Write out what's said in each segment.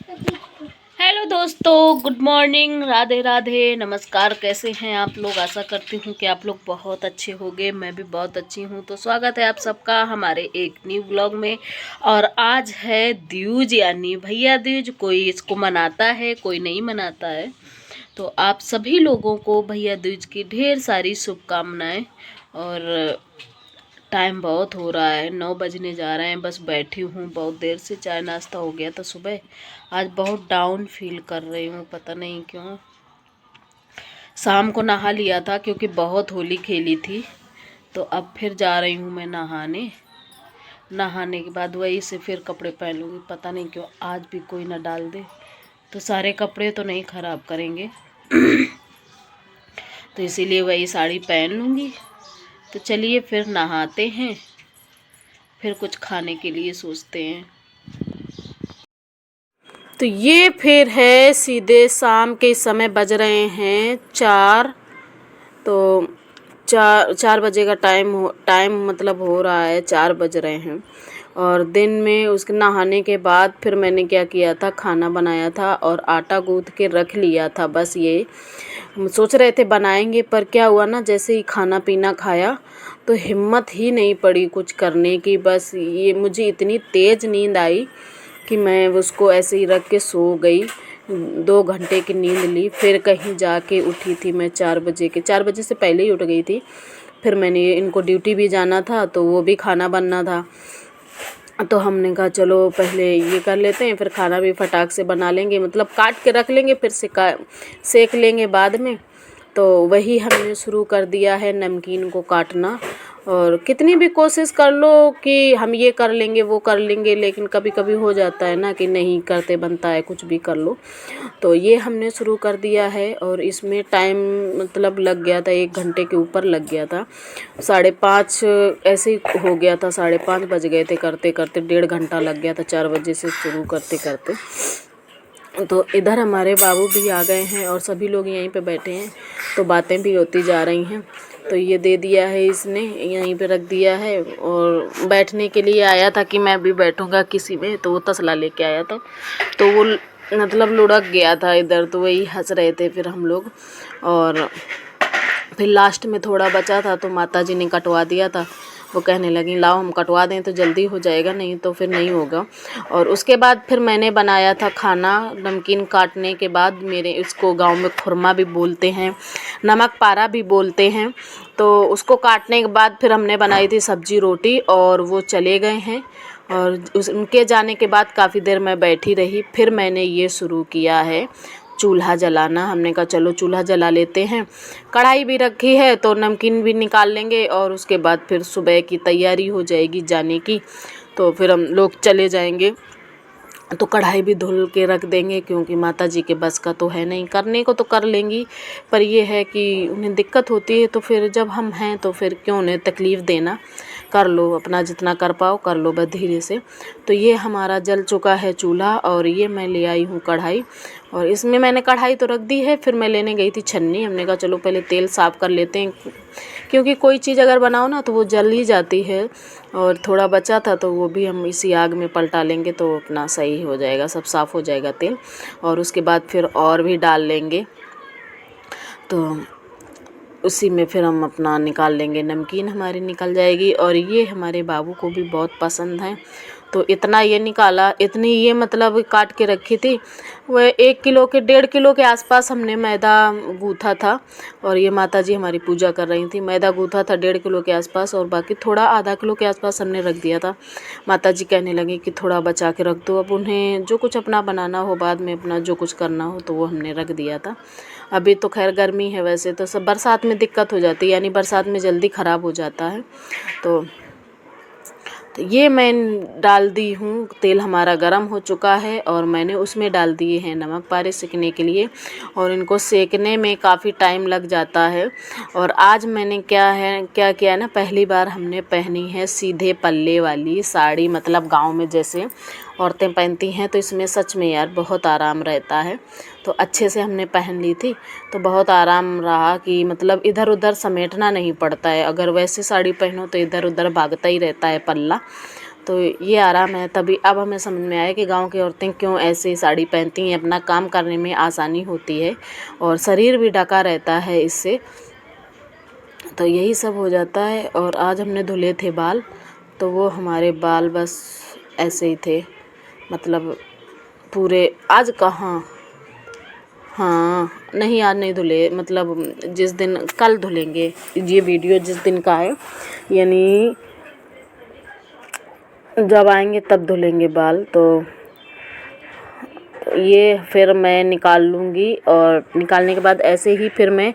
Hello दोस्तों, good morning, Radhe Radhe, नमस्कार। कैसे हैं आप लोग? आशा करती हूँ कि आप लोग बहुत अच्छे होंगे। मैं भी बहुत अच्छी हूँ। तो स्वागत है आप सबका हमारे एक न्यू व्लॉग में। और आज है द्यूज यानी भैया दूज। कोई इसको मनाता है, कोई नहीं मनाता है। तो आप सभी लोगों को भैया दूज की ढेर सारी शुभकामनाएं। और टाइम बहुत हो रहा है, 9 बजने जा रहे हैं। बस बैठी हूँ बहुत देर से, चाय नाश्ता हो गया था सुबह। आज बहुत डाउन फील कर रही हूँ, पता नहीं क्यों। शाम को नहा लिया था क्योंकि बहुत होली खेली थी। तो अब फिर जा रही हूँ मैं नहाने। नहाने के बाद वही से फिर कपड़े पहन लूँगी। पता नहीं क्यों आज भी कोई ना डाल दे। तो सारे कपड़े तो नहीं ख़राब करेंगे तो इसीलिए वही साड़ी पहन लूँगी। तो चलिए फिर नहाते हैं, फिर कुछ खाने के लिए सोचते हैं। तो ये फिर है सीधे शाम के समय बज रहे हैं 4। तो 4 बजे का टाइम मतलब हो रहा है, 4 बज रहे हैं। और दिन में उसके नहाने के बाद फिर मैंने क्या किया था, खाना बनाया था और आटा गूँथ के रख लिया था। बस ये हम सोच रहे थे बनाएंगे, पर क्या हुआ ना, जैसे ही खाना पीना खाया तो हिम्मत ही नहीं पड़ी कुछ करने की। बस ये मुझे इतनी तेज़ नींद आई कि मैं उसको ऐसे ही रख के सो गई। 2 घंटे की नींद ली, फिर कहीं जाके उठी थी मैं 4 बजे से पहले ही उठ गई थी। फिर मैंने इनको ड्यूटी भी जाना था, तो वो भी खाना बनना था। तो हमने कहा चलो पहले ये कर लेते हैं, फिर खाना भी फटाक से बना लेंगे, मतलब काट के रख लेंगे, फिर सेक लेंगे बाद में। तो वही हमने शुरू कर दिया है, नमकीन को काटना। और कितनी भी कोशिश कर लो कि हम ये कर लेंगे वो कर लेंगे, लेकिन कभी कभी हो जाता है ना कि नहीं करते बनता है, कुछ भी कर लो। तो ये हमने शुरू कर दिया है और इसमें टाइम मतलब लग गया था, 1 घंटे के ऊपर लग गया था। 5:30 ऐसे ही हो गया था, 5:30 बज गए थे करते करते। 1.5 घंटा लग गया था 4 बजे से शुरू करते करते। तो इधर हमारे बाबू भी आ गए हैं और सभी लोग यहीं पे बैठे हैं, तो बातें भी होती जा रही हैं। तो ये दे दिया है इसने, यहीं पे रख दिया है। और बैठने के लिए आया था कि मैं भी बैठूंगा किसी में, तो वो तसला लेके आया था। तो वो मतलब लुढ़क गया था इधर, तो वही हंस रहे थे फिर हम लोग। और फिर लास्ट में थोड़ा बचा था तो माताजी ने कटवा दिया था। वो कहने लगी लाओ हम कटवा दें तो जल्दी हो जाएगा, नहीं तो फिर नहीं होगा। और उसके बाद फिर मैंने बनाया था खाना। नमकीन काटने के बाद, मेरे इसको गांव में खुरमा भी बोलते हैं, नमक पारा भी बोलते हैं। तो उसको काटने के बाद फिर हमने बनाई थी सब्जी रोटी, और वो चले गए हैं। और उनके जाने के बाद काफ़ी देर मैं बैठी रही, फिर मैंने ये शुरू किया है चूल्हा जलाना। हमने कहा चलो चूल्हा जला लेते हैं। कढ़ाई भी रखी है तो नमकीन भी निकाल लेंगे, और उसके बाद फिर सुबह की तैयारी हो जाएगी जाने की। तो फिर हम लोग चले जाएंगे, तो कढ़ाई भी धुल के रख देंगे, क्योंकि माता जी के बस का तो है नहीं, करने को तो कर लेंगी, पर ये है कि उन्हें दिक्कत होती है। तो फिर जब हम हैं तो फिर क्यों उन्हें तकलीफ़ देना। कर लो अपना जितना कर पाओ कर लो बस धीरे से। तो ये हमारा जल चुका है चूल्हा, और ये मैं ले आई हूँ कढ़ाई। और इसमें मैंने कढ़ाई तो रख दी है, फिर मैं लेने गई थी छन्नी। हमने कहा चलो पहले तेल साफ़ कर लेते हैं, क्योंकि कोई चीज़ अगर बनाओ ना तो वो जल ही जाती है। और थोड़ा बचा था तो वो भी हम इसी आग में पलटा लेंगे, तो अपना सही हो जाएगा, सब साफ़ हो जाएगा तेल। और उसके बाद फिर और भी डाल लेंगे, तो उसी में फिर हम अपना निकाल लेंगे, नमकीन हमारी निकल जाएगी। और ये हमारे बाबू को भी बहुत पसंद है, तो इतना ये निकाला, इतनी ये मतलब काट के रखी थी। वह 1 किलो के 1.5 किलो के आसपास हमने मैदा गूँथा था। और ये माताजी हमारी पूजा कर रही थी। मैदा गूँथा था 1.5 किलो के आसपास, और बाकी थोड़ा आधा किलो के आसपास हमने रख दिया था। माताजी कहने लगी कि थोड़ा बचा के रख दो, अब उन्हें जो कुछ अपना बनाना हो, बाद में अपना जो कुछ करना हो, तो वो हमने रख दिया था। अभी तो खैर गर्मी है, वैसे तो सब बरसात में दिक्कत हो जाती है, यानी बरसात में जल्दी ख़राब हो जाता है। तो ये मैं डाल दी हूँ, तेल हमारा गरम हो चुका है, और मैंने उसमें डाल दिए हैं नमक पारे सेकने के लिए। और इनको सेकने में काफ़ी टाइम लग जाता है। और आज मैंने क्या किया है ना, पहली बार हमने पहनी है सीधे पल्ले वाली साड़ी, मतलब गांव में जैसे औरतें पहनती हैं। तो इसमें सच में यार बहुत आराम रहता है, तो अच्छे से हमने पहन ली थी, तो बहुत आराम रहा कि मतलब इधर उधर समेटना नहीं पड़ता है। अगर वैसे साड़ी पहनो तो इधर उधर भागता ही रहता है पल्ला। तो ये आराम है। तभी अब हमें समझ में आया कि गांव की औरतें क्यों ऐसे साड़ी पहनती हैं, अपना काम करने में आसानी होती है और शरीर भी ढका रहता है इससे। तो यही सब हो जाता है। और आज हमने धुले थे बाल, तो वो हमारे बाल बस ऐसे ही थे, मतलब पूरे। आज कहाँ, हाँ नहीं आज नहीं धुले, मतलब जिस दिन कल धुलेंगे। ये वीडियो जिस दिन का है, यानी जब आएंगे तब धुलेंगे बाल। तो ये फिर मैं निकाल लूँगी और निकालने के बाद ऐसे ही फिर मैं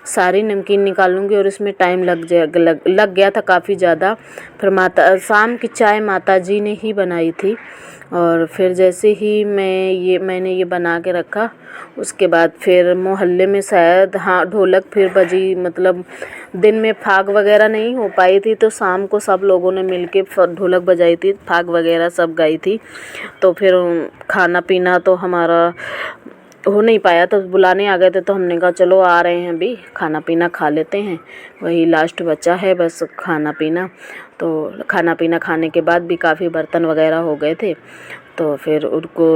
सारी नमकीन निकाल लूँगी। और इसमें टाइम लग गया था काफ़ी ज़्यादा। फिर शाम की चाय माताजी ने ही बनाई थी। और फिर जैसे ही मैंने ये बना के रखा, उसके बाद फिर मोहल्ले में शायद हाँ ढोलक फिर बजी, मतलब दिन में फाग वगैरह नहीं हो पाई थी, तो शाम को सब लोगों ने मिलके ढोलक बजाई थी, फाग वगैरह सब गाई थी। तो फिर खाना पीना तो हमारा हो नहीं पाया, तो बुलाने आ गए थे, तो हमने कहा चलो आ रहे हैं अभी खाना पीना खा लेते हैं, वही लास्ट बचा है बस खाना पीना। तो खाना पीना खाने के बाद भी काफ़ी बर्तन वगैरह हो गए थे, तो फिर उनको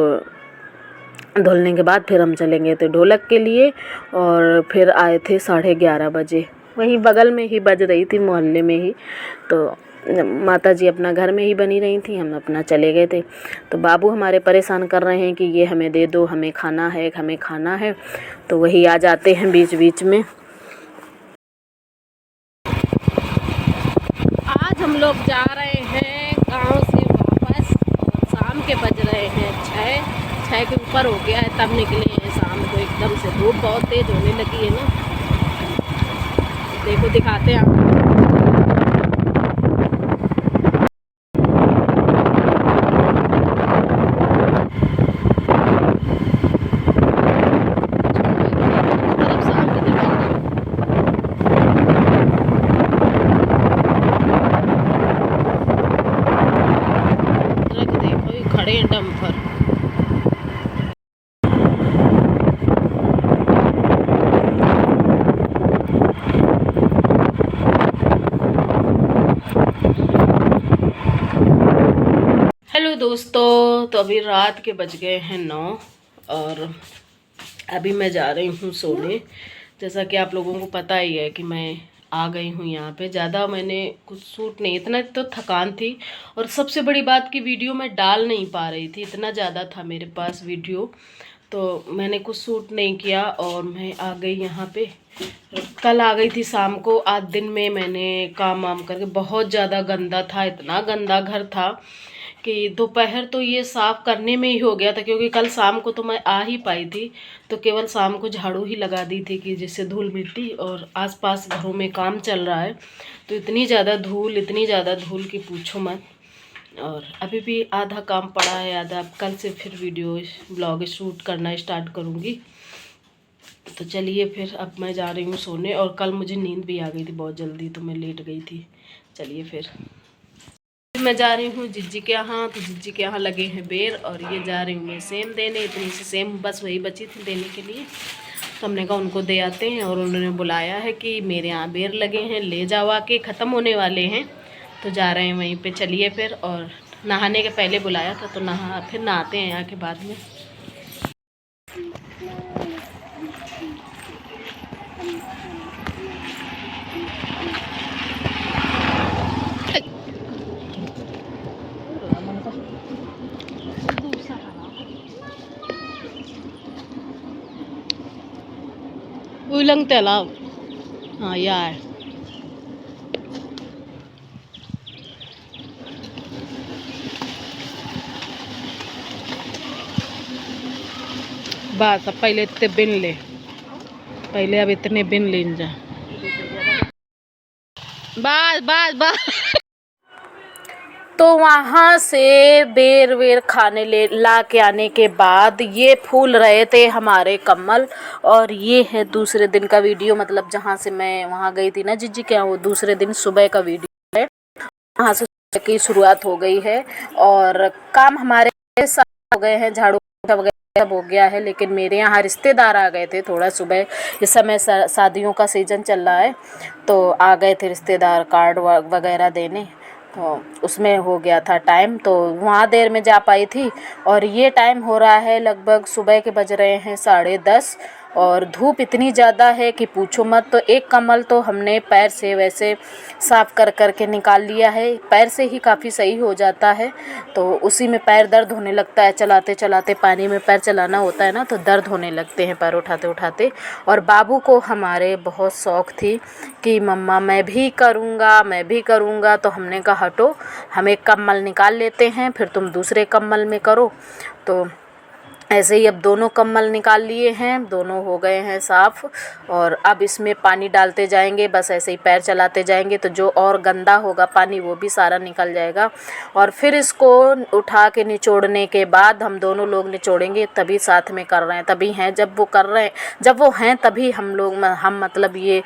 धुलने के बाद फिर हम चले गए थे ढोलक के लिए। और फिर आए थे 11:30 बजे, वहीं बगल में ही बज रही थी, मोहल्ले में ही। तो माताजी अपना घर में ही बनी रही थी, हम अपना चले गए थे। तो बाबू हमारे परेशान कर रहे हैं कि ये हमें दे दो, हमें खाना है, हमें खाना है। तो वही आ जाते हैं बीच बीच में। आज हम लोग जा रहे हैं गांव से वापस, और शाम के बज रहे हैं 6 के ऊपर हो गया है, तब निकले हैं। शाम को एकदम से धूप बहुत तेज होने लगी है ना, देखो दिखाते हैं आपको। खड़े हैं डंपर। हेलो दोस्तों, तो अभी रात के बज गए हैं 9 और अभी मैं जा रही हूँ सोने। जैसा कि आप लोगों को पता ही है कि मैं आ गई हूँ यहाँ पे। ज़्यादा मैंने कुछ शूट नहीं, इतना तो थकान थी, और सबसे बड़ी बात कि वीडियो मैं डाल नहीं पा रही थी, इतना ज़्यादा था मेरे पास वीडियो, तो मैंने कुछ शूट नहीं किया। और मैं आ गई यहाँ पे, कल आ गई थी शाम को। आज दिन में मैंने काम वाम करके, बहुत ज़्यादा गंदा था, इतना गंदा घर था कि दोपहर तो ये साफ़ करने में ही हो गया था, क्योंकि कल शाम को तो मैं आ ही पाई थी, तो केवल शाम को झाड़ू ही लगा दी थी कि जिससे धूल मिट्टी, और आसपास घरों में काम चल रहा है, तो इतनी ज़्यादा धूल कि पूछो मत। और अभी भी आधा काम पड़ा है, आधा कल से फिर वीडियो ब्लॉग शूट करना स्टार्ट करूँगी। तो चलिए फिर अब मैं जा रही हूँ सोने। और कल मुझे नींद भी आ गई थी बहुत जल्दी, तो मैं लेट गई थी। चलिए फिर मैं जा रही हूँ जिज्जी के यहाँ, तो जिज्जी के यहाँ लगे हैं बेर, और ये जा रही हूँ मैं सेम देने। इतनी सी सेम बस वही बची थी देने के लिए, तो हमने कहा उनको दे आते हैं। और उन्होंने बुलाया है कि मेरे यहाँ बेर लगे हैं, ले जाओ, आके ख़त्म होने वाले हैं, तो जा रहे हैं वहीं पे। चलिए फिर, और नहाने के पहले बुलाया था, तो फिर नहाते हैं यहाँ के बाद में। उलंग तालाब, हाँ यह है। बस अब पहले इतने बिन ले, पहले अब इतने बिन ले जा, बस बस बस। तो वहाँ से बेर वेर खाने ला के आने के बाद ये फूल रहे थे हमारे कमल। और ये है दूसरे दिन का वीडियो, मतलब जहाँ से मैं वहाँ गई थी ना जिज्जी के यहाँ, वो दूसरे दिन सुबह का वीडियो है। वहाँ से सुबह की शुरुआत हो गई है, और काम हमारे साथ हो गए हैं, झाड़ू वगैरह सब हो गया है। लेकिन मेरे यहाँ रिश्तेदार आ गए थे थोड़ा सुबह, इस समय शादियों का सीज़न चल रहा है, तो आ गए थे रिश्तेदार कार्ड वगैरह देने। तो उसमें हो गया था टाइम, तो वहाँ देर में जा पाई थी। और ये टाइम हो रहा है लगभग सुबह के बज रहे हैं 10:30 और धूप इतनी ज़्यादा है कि पूछो मत। तो एक कमल तो हमने पैर से वैसे साफ़ कर के निकाल लिया है, पैर से ही काफ़ी सही हो जाता है। तो उसी में पैर दर्द होने लगता है, चलाते चलाते पानी में पैर चलाना होता है ना, तो दर्द होने लगते हैं पैर उठाते उठाते। और बाबू को हमारे बहुत शौक़ थी कि मम्मा मैं भी करूँगा, तो हमने कहा हटो, हम एक कम्बल निकाल लेते हैं, फिर तुम दूसरे कम्बल में करो। तो ऐसे ही अब दोनों कम्बल निकाल लिए हैं, दोनों हो गए हैं साफ़। और अब इसमें पानी डालते जाएंगे, बस ऐसे ही पैर चलाते जाएंगे, तो जो और गंदा होगा पानी वो भी सारा निकल जाएगा। और फिर इसको उठा के निचोड़ने के बाद हम दोनों लोग निचोड़ेंगे, तभी साथ में कर रहे हैं, तभी हैं जब वो हैं तभी हम मतलब ये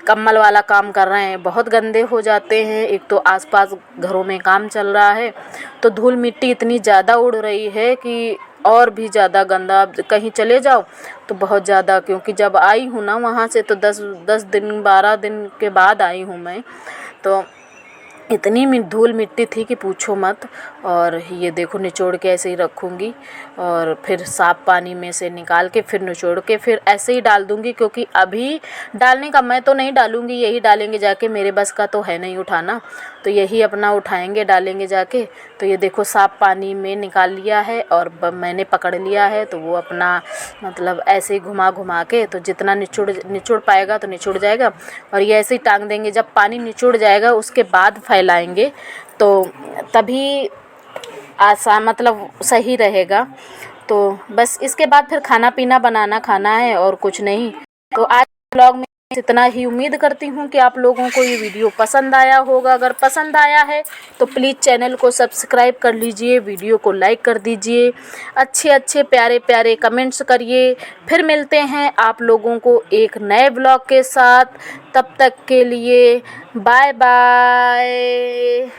कम्बल वाला काम कर रहे हैं। बहुत गंदे हो जाते हैं, एक तो आसपास घरों में काम चल रहा है, तो धूल मिट्टी इतनी ज़्यादा उड़ रही है कि और भी ज़्यादा गंदा। कहीं चले जाओ तो बहुत ज़्यादा, क्योंकि जब आई हूँ ना वहाँ से तो 10 दिन 12 दिन के बाद आई हूँ मैं, तो इतनी धूल मिट्टी थी कि पूछो मत। और ये देखो निचोड़ के ऐसे ही रखूँगी और फिर साफ़ पानी में से निकाल के फिर निचोड़ के फिर ऐसे ही डाल दूँगी, क्योंकि अभी डालने का मैं तो नहीं डालूँगी, यही डालेंगे जाके, मेरे बस का तो है नहीं उठाना, तो यही अपना उठाएंगे डालेंगे जाके। तो ये देखो साफ़ पानी में निकाल लिया है और मैंने पकड़ लिया है, तो वो अपना मतलब ऐसे ही घुमा के, तो जितना निचोड़ पाएगा तो निचोड़ जाएगा। और ये ऐसे ही टांग देंगे, जब पानी निचोड़ जाएगा उसके बाद फैलाएंगे, तो तभी आसान मतलब सही रहेगा। तो बस इसके बाद फिर खाना पीना खाना है और कुछ नहीं। तो आज ब्लॉग में इतना ही, उम्मीद करती हूँ कि आप लोगों को ये वीडियो पसंद आया होगा। अगर पसंद आया है तो प्लीज़ चैनल को सब्सक्राइब कर लीजिए, वीडियो को लाइक कर दीजिए, अच्छे प्यारे कमेंट्स करिए। फिर मिलते हैं आप लोगों को एक नए ब्लॉग के साथ, तब तक के लिए बाय बाय।